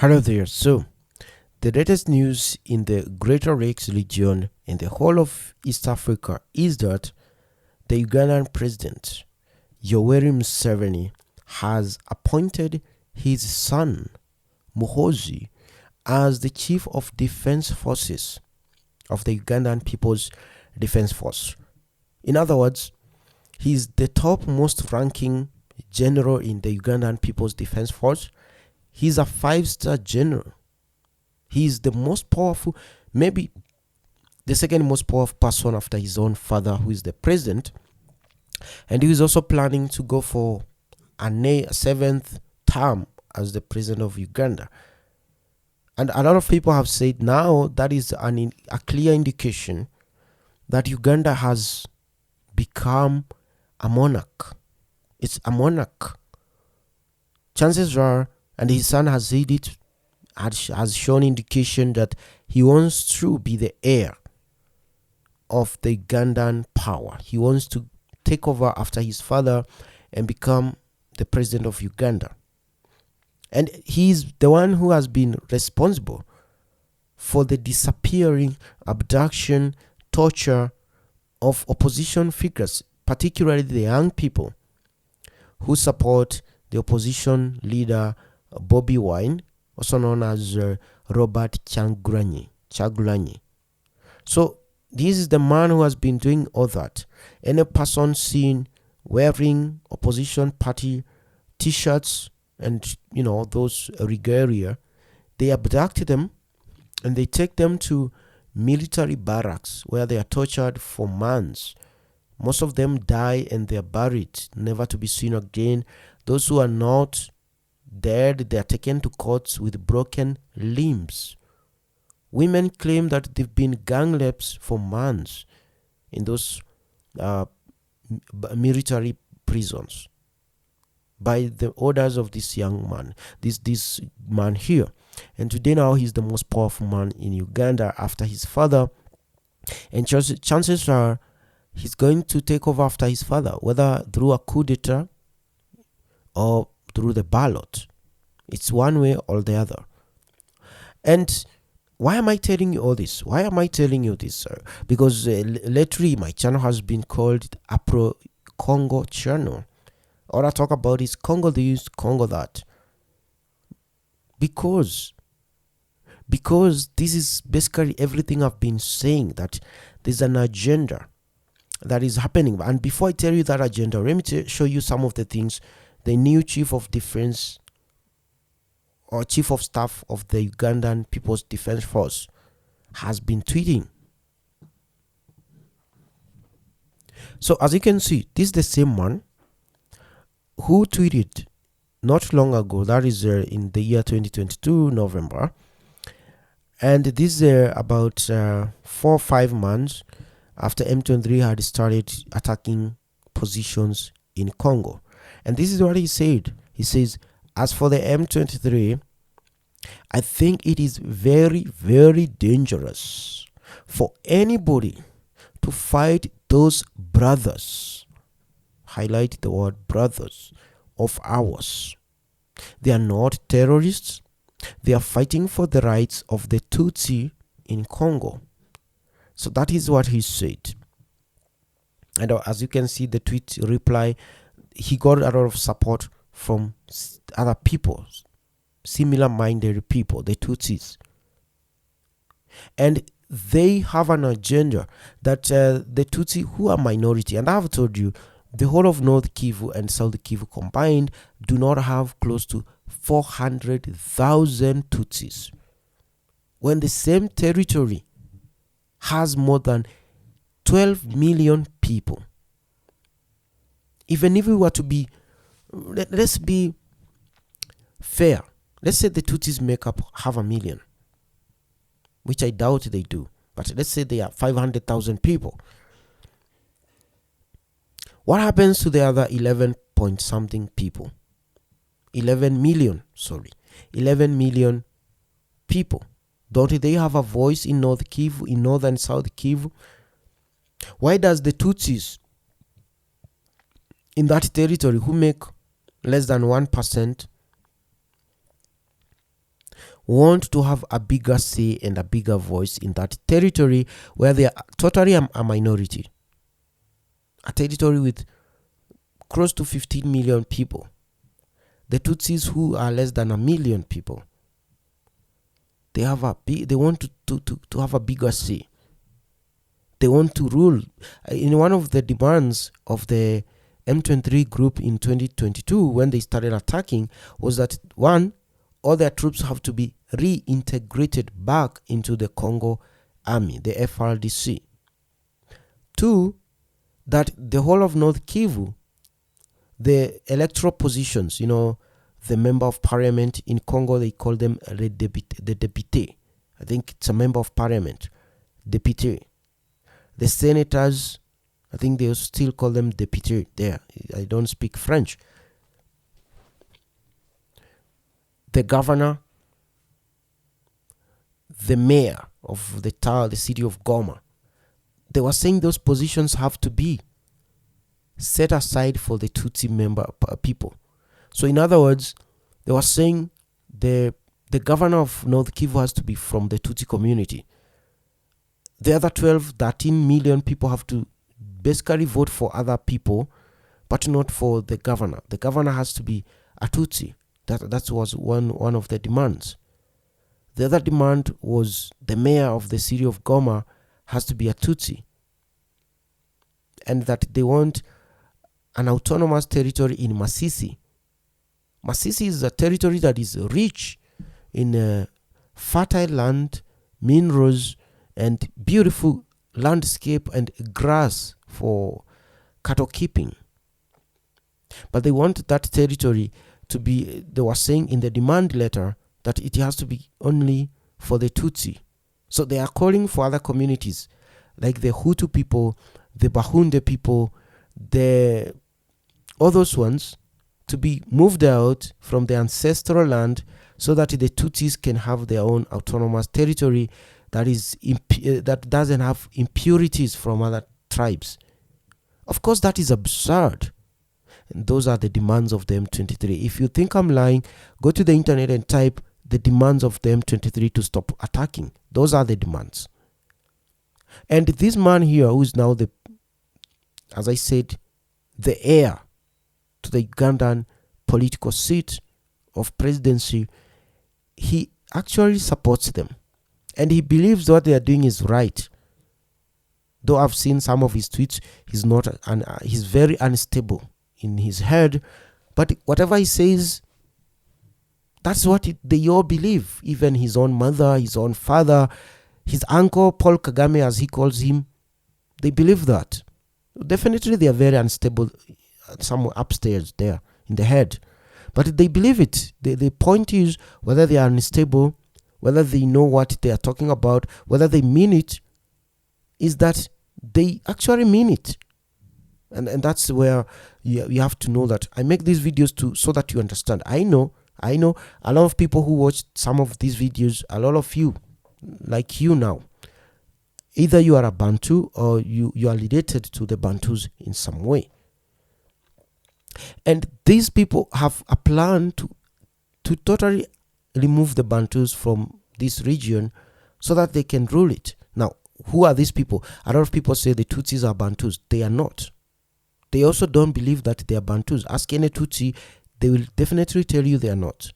Hello there. So, the latest news in the Greater Lakes region in the whole of East Africa is that the Ugandan president, Yoweri Museveni, has appointed his son, Muhoozi, as the chief of defense forces of the Ugandan People's Defense Force. In other words, he's the top most ranking general in the Ugandan People's Defense Force. He's a 5-star general. He's the most powerful, maybe the second most powerful person after his own father, who is the president. And he is also planning to go for a 7th term as the president of Uganda. And a lot of people have said now that is a clear indication that Uganda has become a monarch. It's a monarch. Chances are, and his son has said it, has shown indication that he wants to be the heir of the Ugandan power. He wants to take over after his father and become the president of Uganda. And he's the one who has been responsible for the disappearing, abduction, torture of opposition figures, particularly the young people who support the opposition leader Bobi Wine, also known as Robert Chagulanyi. So this is the man who has been doing all that. Any person seen wearing opposition party t-shirts and those regalia, they abduct them and they take them to military barracks where they are tortured for months. Most of them die and they are buried, never to be seen again. Those who are not dead, they are taken to courts with broken limbs. Women claim that they've been gang raped for months in those military prisons by the orders of this young man, this man here. And today now he's the most powerful man in Uganda after his father. And chances are he's going to take over after his father, whether through a coup d'etat or through the ballot. It's one way or the other. And why am I telling you all this? Why am I telling you this, sir? Because lately my channel has been called a pro-Congo channel. All I talk about is Congo this, Congo that. Because this is basically everything I've been saying, that there's an agenda that is happening. And before I tell you that agenda, let me show you some of the things the new chief of defense or chief of staff of the Ugandan People's Defense Force has been tweeting. So as you can see, this is the same man who tweeted not long ago, that is in the year 2022 November, and this is about 4 or 5 months after M23 had started attacking positions in Congo. And this is what he said. He says, as for the M23, I think it is very, very dangerous for anybody to fight those brothers. Highlight the word brothers of ours. They are not terrorists. They are fighting for the rights of the Tutsi in Congo. So that is what he said. And as you can see, the tweet reply, he got a lot of support from other people, similar-minded people, the Tutsis. And they have an agenda that the Tutsi, who are minority, and I have told you, the whole of North Kivu and South Kivu combined do not have close to 400,000 Tutsis, when the same territory has more than 12 million people. Even if we were to be, let's be fair. Let's say the Tutsis make up 500,000, which I doubt they do. But let's say they are 500,000 people. What happens to the other 11 point something people? 11 million people. Don't they have a voice in North Kivu, in North and South Kivu? Why does the Tutsis in that territory, who make less than 1%, want to have a bigger say and a bigger voice in that territory where they are totally a minority. A territory with close to 15 million people. The Tutsis, who are less than 1 million people, they want to have a bigger say. They want to rule. In one of the demands of the M23 group in 2022, when they started attacking, was that one, all their troops have to be reintegrated back into the Congo army, the FRDC. Two, that the whole of North Kivu, the electoral positions, the member of parliament in Congo, they call them the député. I think it's a member of parliament, député. The senators, I think they still call them député there. I don't speak French. The governor, the mayor of the city of Goma. They were saying those positions have to be set aside for the Tutsi member people. So in other words, they were saying the governor of North Kivu has to be from the Tutsi community. The other 13 million people have to basically vote for other people, but not for the governor. The governor has to be a Tutsi. That was one of the demands. The other demand was the mayor of the city of Goma has to be a Tutsi. And that they want an autonomous territory in Masisi. Masisi is a territory that is rich in fertile land, minerals, and beautiful landscape and grass for cattle keeping. But they want that territory to be, they were saying in the demand letter, that it has to be only for the Tutsi. So they are calling for other communities, like the Hutu people, the Bahunde people, all those ones, to be moved out from the ancestral land so that the Tutsis can have their own autonomous territory that doesn't have impurities from other tribes. Of course, that is absurd. And those are the demands of the M23. If you think I'm lying, go to the internet and type the demands of the M23 to stop attacking. Those are the demands. And this man here, who is now as I said, the heir to the Ugandan political seat of presidency, he actually supports them. And he believes what they are doing is right. Though I've seen some of his tweets, he's very unstable in his head. But whatever he says, that's what they all believe. Even his own mother, his own father, his uncle, Paul Kagame, as he calls him, they believe that. Definitely they are very unstable somewhere upstairs there in the head. But they believe it. The point is, whether they are unstable, whether they know what they are talking about, whether they mean it, is that they actually mean it. And that's where you have to know that I make these videos so that you understand. I know a lot of people who watch some of these videos, a lot of you, like you now, either you are a Bantu or you are related to the Bantus in some way. And these people have a plan to totally remove the Bantus from this region so that they can rule it. Now, who are these people? A lot of people say the Tutsis are Bantus. They are not. They also don't believe that they are Bantus. Ask any Tutsi, they will definitely tell you they are not.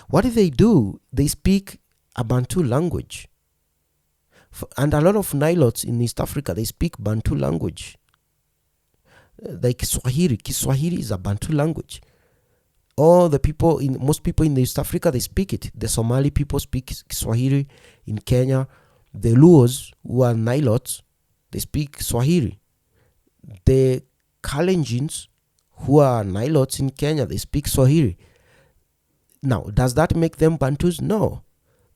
What do? They speak a Bantu language. And a lot of Nilots in East Africa, they speak Bantu language. Like Swahili. Kiswahili is a Bantu language. Most people in East Africa, they speak it. The Somali people speak Swahili in Kenya. The Luos, who are Nilots, they speak Swahili. The Kalenjins, who are Nilots in Kenya, they speak Swahili. Now, does that make them Bantus? No.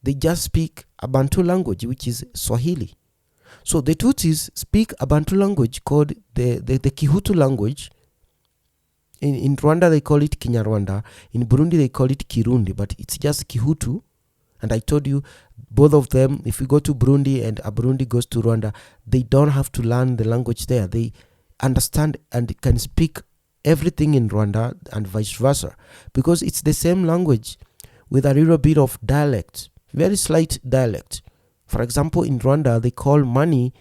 They just speak a Bantu language, which is Swahili. So the Tutsis speak a Bantu language called the Kihutu language. In Rwanda, they call it Kinyarwanda. In Burundi, they call it Kirundi, but it's just Kihutu. And I told you, both of them, if you go to Burundi and a Burundi goes to Rwanda, they don't have to learn the language there. They understand and can speak everything in Rwanda and vice versa, because it's the same language. with a little bit of dialect, very slight dialect. For example, in Rwanda, they call money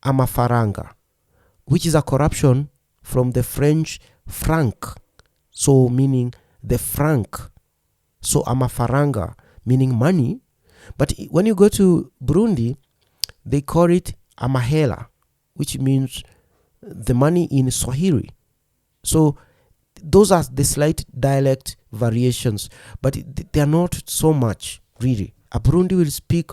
amafaranga, which is a corruption from the French franc, so meaning the franc. So amafaranga meaning money. But when you go to Burundi, they call it amahela, which means the money in Swahili. So those are the slight dialect variations, but they are not so much really. A Burundi will speak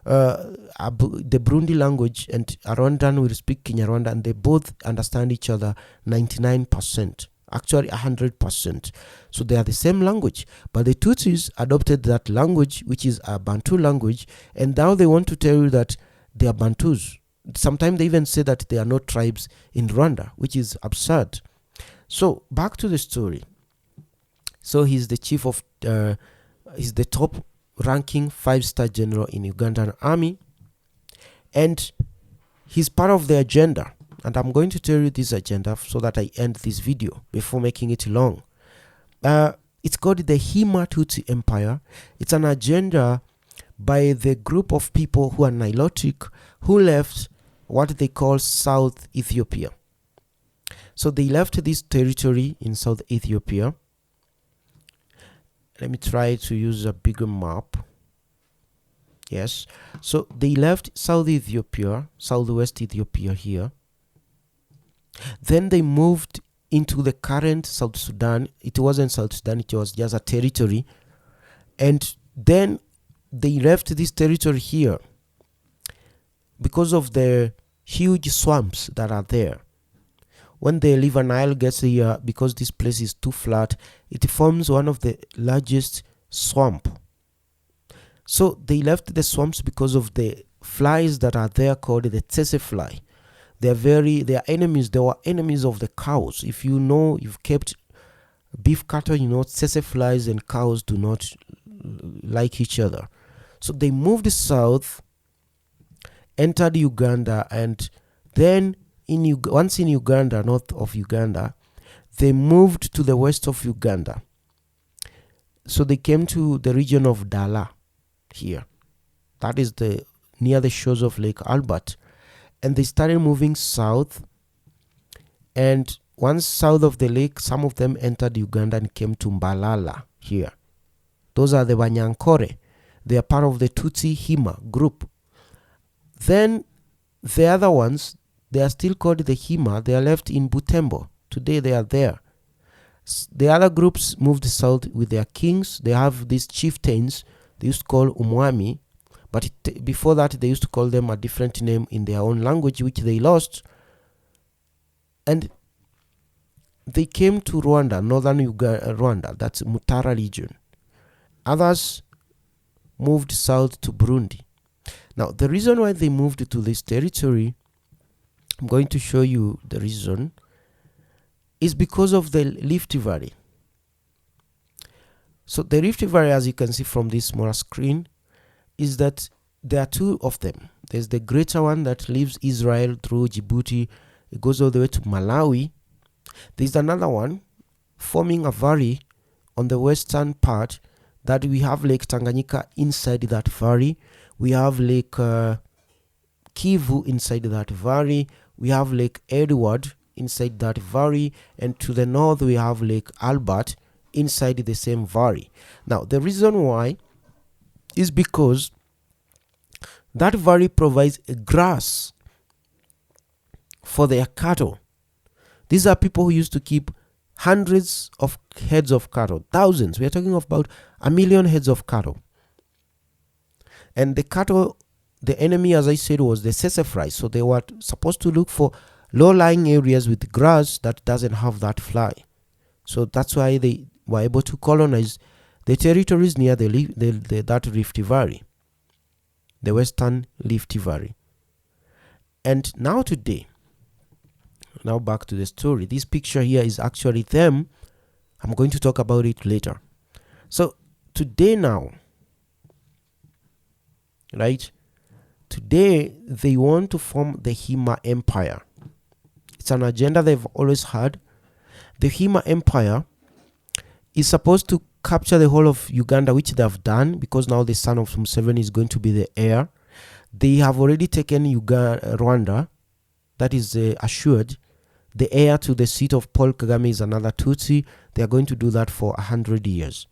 the Burundi language, and a Rwandan will speak Kinyarwanda, and they both understand each other 99%, actually 100%. So they are the same language, but the Tutsis adopted that language, which is a Bantu language, and now they want to tell you that they are Bantus. Sometimes they even say that they are not tribes in Rwanda, which is absurd. So back to the story. So he's the chief of, he's the top ranking 5-star general in Ugandan army, and he's part of the agenda. And I'm going to tell you this agenda so that I end this video before making it long. It's called the Hima Empire. It's an agenda by the group of people who are Nilotic, who left what they call South Ethiopia. So they left this territory in South Ethiopia. Let me try to use a bigger map. Yes. So they left South Ethiopia, Southwest Ethiopia here. Then they moved into the current South Sudan. It wasn't South Sudan, it was just a territory. And then they left this territory here because of the huge swamps that are there. When the River Nile gets here, because this place is too flat, it forms one of the largest swamp. So they left the swamps because of the flies that are there called the tsetse fly. They are enemies. They were enemies of the cows. If you know, you've kept beef cattle, you know, tsetse flies and cows do not like each other. So they moved south, entered Uganda, and then once in Uganda, north of Uganda, they moved to the west of Uganda. So they came to the region of Dala here. That is near the shores of Lake Albert. And they started moving south. And once south of the lake, some of them entered Uganda and came to Mbalala here. Those are the Banyankore. They are part of the Tutsi Hima group. Then the other ones, they are still called the Hima. They are left in Butembo. Today they are there. The other groups moved south with their kings. They have these chieftains. They used to call Umwami. But before that, they used to call them a different name in their own language, which they lost. And they came to Rwanda, northern Rwanda. That's Mutara region. Others moved south to Burundi. Now, the reason why they moved to this territory, I'm going to show you the reason, is because of the Rift Valley. So the Rift Valley, as you can see from this smaller screen, is that there are two of them. There's the greater one that leaves Israel through Djibouti. It goes all the way to Malawi. There's another one forming a valley on the western part that we have Lake Tanganyika inside that valley. We have Lake Kivu inside that valley. We have Lake Edward inside that valley. And to the north, we have Lake Albert inside the same valley. Now, the reason why is because that valley provides grass for their cattle. These are people who used to keep hundreds of heads of cattle, thousands. We are talking about 1 million heads of cattle. And the cattle, the enemy, as I said, was the tsetse fly. So they were supposed to look for low-lying areas with grass that doesn't have that fly. So that's why they were able to colonize the territories near that Rift Valley, the Western Rift Valley. And now today, now back to the story. This picture here is actually them. I'm going to talk about it later. So today now, right? Today they want to form the Hima Empire. It's an agenda they've always had. The Hima Empire is supposed to capture the whole of Uganda, which they have done, because now the son of Museveni is going to be the heir. They have already taken Rwanda, that is assured. The heir to the seat of Paul Kagame is another Tutsi. They are going to do that for 100 years.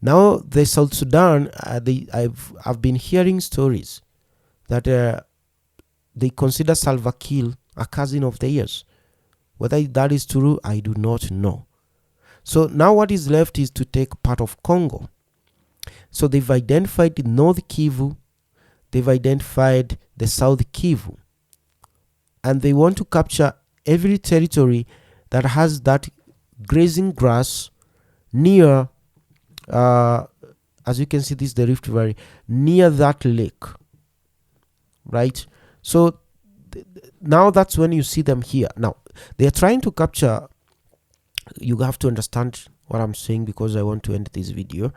Now, the South Sudan, I've been hearing stories that they consider Salva Kiir a cousin of theirs. Whether that is true, I do not know. So now what is left is to take part of Congo. So they've identified North Kivu, they've identified the South Kivu, and they want to capture every territory that has that grazing grass near, as you can see, this is the Rift Valley, near that lake, right? So now that's when you see them here. Now they are trying to capture, you have to understand what I'm saying because I want to end this video.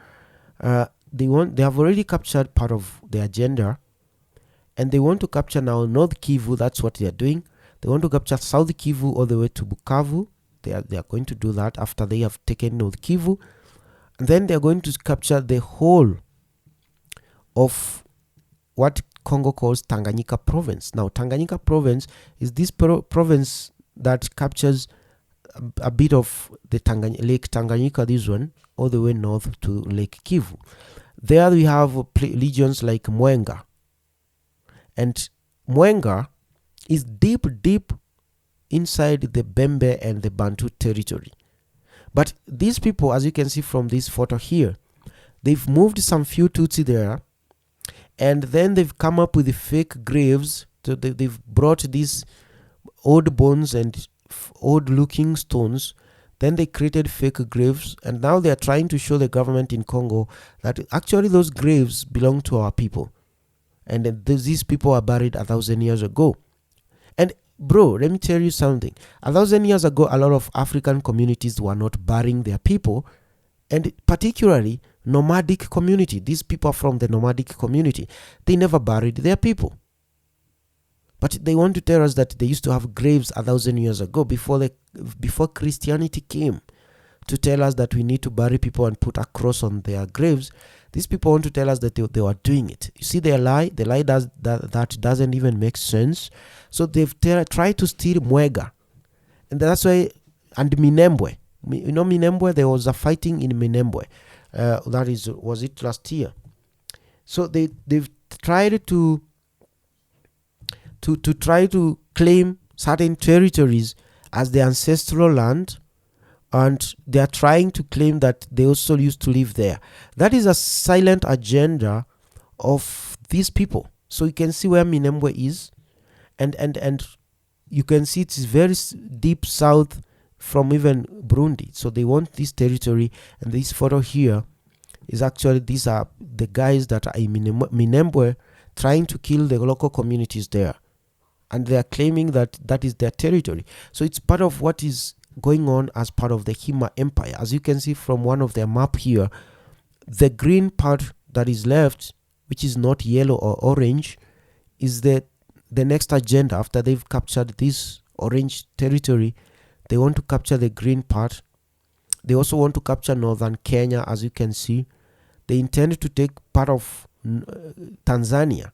They have already captured part of the agenda, and they want to capture now North Kivu. That's what they are doing. They want to capture South Kivu all the way to Bukavu. They are going to do that after they have taken North Kivu, and then they are going to capture the whole of what Congo calls Tanganyika province. Now Tanganyika province is this province that captures a bit of the Lake Tanganyika, this one, all the way north to Lake Kivu. There we have regions like Mwenga, and Mwenga is deep inside the Bembe and the Bantu territory. But these people, as you can see from this photo here, they've moved some few Tutsi there, and then they've come up with the fake graves. So they've brought these old bones and old looking stones. Then they created fake graves, and now they are trying to show the government in Congo that actually those graves belong to our people, and these people are buried 1,000 years ago. And bro, let me tell you something. 1,000 years ago, a lot of African communities were not burying their people, and particularly nomadic community. These people are from the nomadic community. They never buried their people. But they want to tell us that they used to have graves 1,000 years ago, before Christianity came to tell us that we need to bury people and put a cross on their graves. These people want to tell us that they were doing it. You see their lie? The lie that doesn't even make sense. So they've tried to steal Mwega. And that's why, and Minembwe. You know Minembwe? There was a fighting in Minembwe. Was it last year? So they've tried to try to claim certain territories as the ancestral land, and they are trying to claim that they also used to live there. That is a silent agenda of these people. So you can see where Minembwe is, and you can see it's very deep south from even Burundi. So they want this territory, and this photo here is actually, these are the guys that are in Minembwe trying to kill the local communities there, and they are claiming that that is their territory. So it's part of what is going on as part of the Hima Empire. As you can see from one of their map here, the green part that is left, which is not yellow or orange, is the next agenda. After they've captured this orange territory, they want to capture the green part. They also want to capture northern Kenya. As you can see, they intend to take part of Tanzania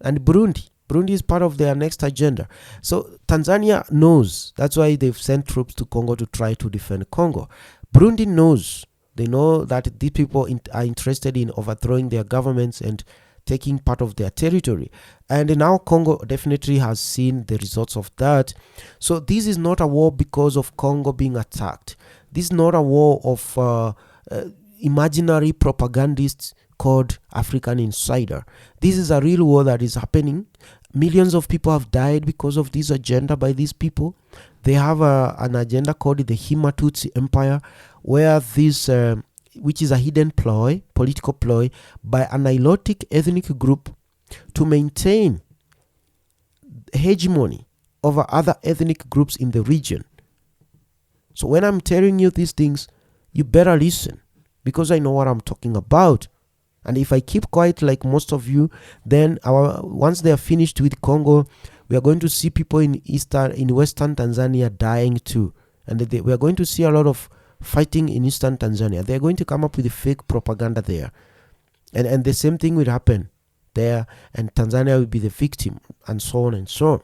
and Burundi. Burundi is part of their next agenda. So Tanzania knows. That's why they've sent troops to Congo to try to defend Congo. Burundi knows. They know that these people are interested in overthrowing their governments and taking part of their territory. And now Congo definitely has seen the results of that. So this is not a war because of Congo being attacked. This is not a war of imaginary propagandists called African Insider. This is a real war that is happening. Millions of people have died because of this agenda by these people. They have an agenda called the Hima Empire, where this, which is a hidden ploy, political ploy by a Nilotic ethnic group to maintain hegemony over other ethnic groups in the region. So when I'm telling you these things, you better listen, because I know what I'm talking about. And if I keep quiet like most of you, then once they are finished with Congo, we are going to see people in western Tanzania dying too. And we are going to see a lot of fighting in eastern Tanzania. They're going to come up with a fake propaganda there. And the same thing will happen there, and Tanzania will be the victim, and so on and so on.